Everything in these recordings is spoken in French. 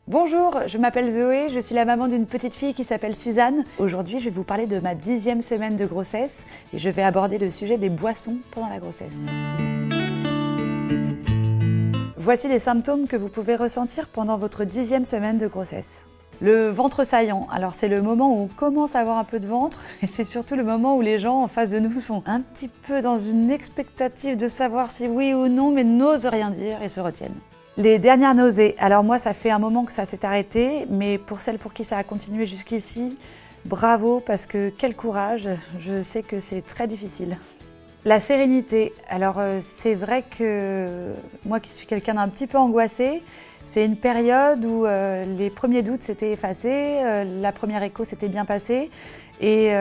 Bonjour, je m'appelle Zoé, je suis la maman d'une petite fille qui s'appelle Suzanne. Aujourd'hui, je vais vous parler de ma 10e semaine de grossesse et je vais aborder le sujet des boissons pendant la grossesse. Voici les symptômes que vous pouvez ressentir pendant votre 10e semaine de grossesse. Le ventre saillant, alors c'est le moment où on commence à avoir un peu de ventre et c'est surtout le moment où les gens en face de nous sont un petit peu dans une expectative de savoir si oui ou non mais n'osent rien dire et se retiennent. Les dernières nausées, alors moi ça fait un moment que ça s'est arrêté, mais pour celles pour qui ça a continué jusqu'ici, bravo parce que quel courage, je sais que c'est très difficile. La sérénité, alors c'est vrai que moi qui suis quelqu'un d'un petit peu angoissé, c'est une période où les premiers doutes s'étaient effacés, la première écho s'était bien passée et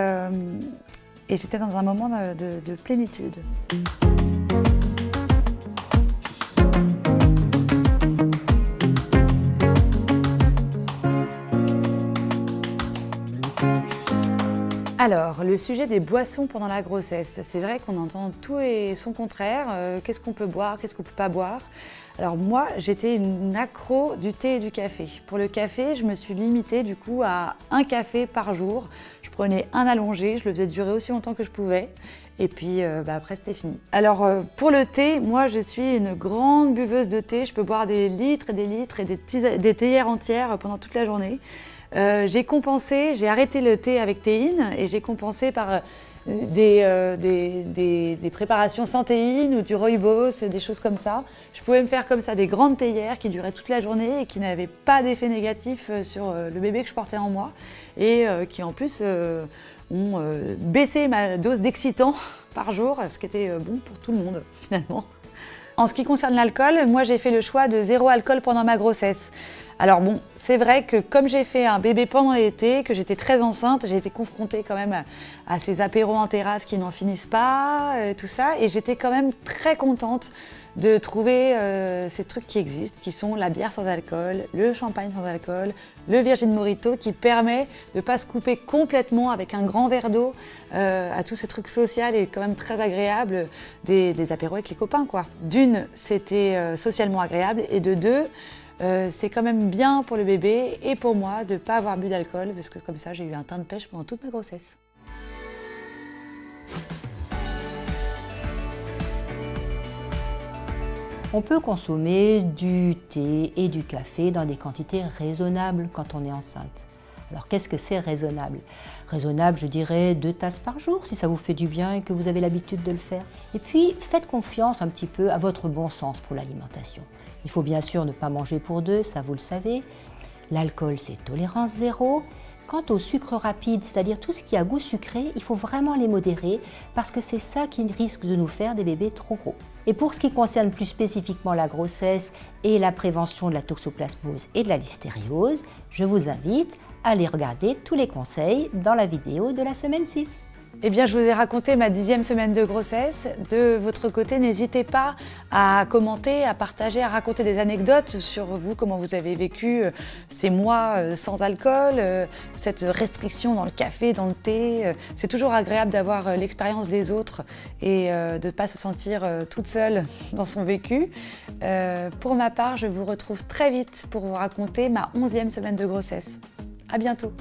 j'étais dans un moment de plénitude. Alors, le sujet des boissons pendant la grossesse, c'est vrai qu'on entend tout et son contraire. Qu'est-ce qu'on peut boire, qu'est-ce qu'on ne peut pas boire? Alors moi, j'étais une accro du thé et du café. Pour le café, je me suis limitée du coup à un café par jour. Je prenais un allongé, je le faisais durer aussi longtemps que je pouvais. Et puis après, c'était fini. Alors pour le thé, moi je suis une grande buveuse de thé. Je peux boire des litres et des litres et des théières entières pendant toute la journée. J'ai compensé, j'ai arrêté le thé avec théine et j'ai compensé par des préparations sans théine ou du rooibos, des choses comme ça. Je pouvais me faire comme ça des grandes théières qui duraient toute la journée et qui n'avaient pas d'effet négatif sur le bébé que je portais en moi et qui en plus ont baissé ma dose d'excitant par jour, ce qui était bon pour tout le monde finalement. En ce qui concerne l'alcool, moi j'ai fait le choix de zéro alcool pendant ma grossesse. Alors bon, c'est vrai que comme j'ai fait un bébé pendant l'été, que j'étais très enceinte, j'ai été confrontée quand même à ces apéros en terrasse qui n'en finissent pas, tout ça, et j'étais quand même très contente de trouver ces trucs qui existent, qui sont la bière sans alcool, le champagne sans alcool, le Virgin Mojito qui permet de ne pas se couper complètement avec un grand verre d'eau à tous ces trucs sociaux et quand même très agréables des apéros avec les copains, quoi. D'une, c'était socialement agréable et de deux, c'est quand même bien pour le bébé et pour moi de ne pas avoir bu d'alcool parce que comme ça j'ai eu un teint de pêche pendant toute ma grossesse. On peut consommer du thé et du café dans des quantités raisonnables quand on est enceinte. Alors qu'est-ce que c'est raisonnable? Raisonnable, je dirais 2 tasses par jour si ça vous fait du bien et que vous avez l'habitude de le faire. Et puis faites confiance un petit peu à votre bon sens pour l'alimentation. Il faut bien sûr ne pas manger pour deux, ça vous le savez. L'alcool, c'est tolérance zéro. Quant au sucre rapide, c'est-à-dire tout ce qui a goût sucré, il faut vraiment les modérer parce que c'est ça qui risque de nous faire des bébés trop gros. Et pour ce qui concerne plus spécifiquement la grossesse et la prévention de la toxoplasmose et de la listériose, je vous invite à aller regarder tous les conseils dans la vidéo de la semaine 6. Eh bien, je vous ai raconté ma 10e semaine de grossesse. De votre côté, n'hésitez pas à commenter, à partager, à raconter des anecdotes sur vous, comment vous avez vécu ces mois sans alcool, cette restriction dans le café, dans le thé. C'est toujours agréable d'avoir l'expérience des autres et de ne pas se sentir toute seule dans son vécu. Pour ma part, je vous retrouve très vite pour vous raconter ma 11e semaine de grossesse. À bientôt.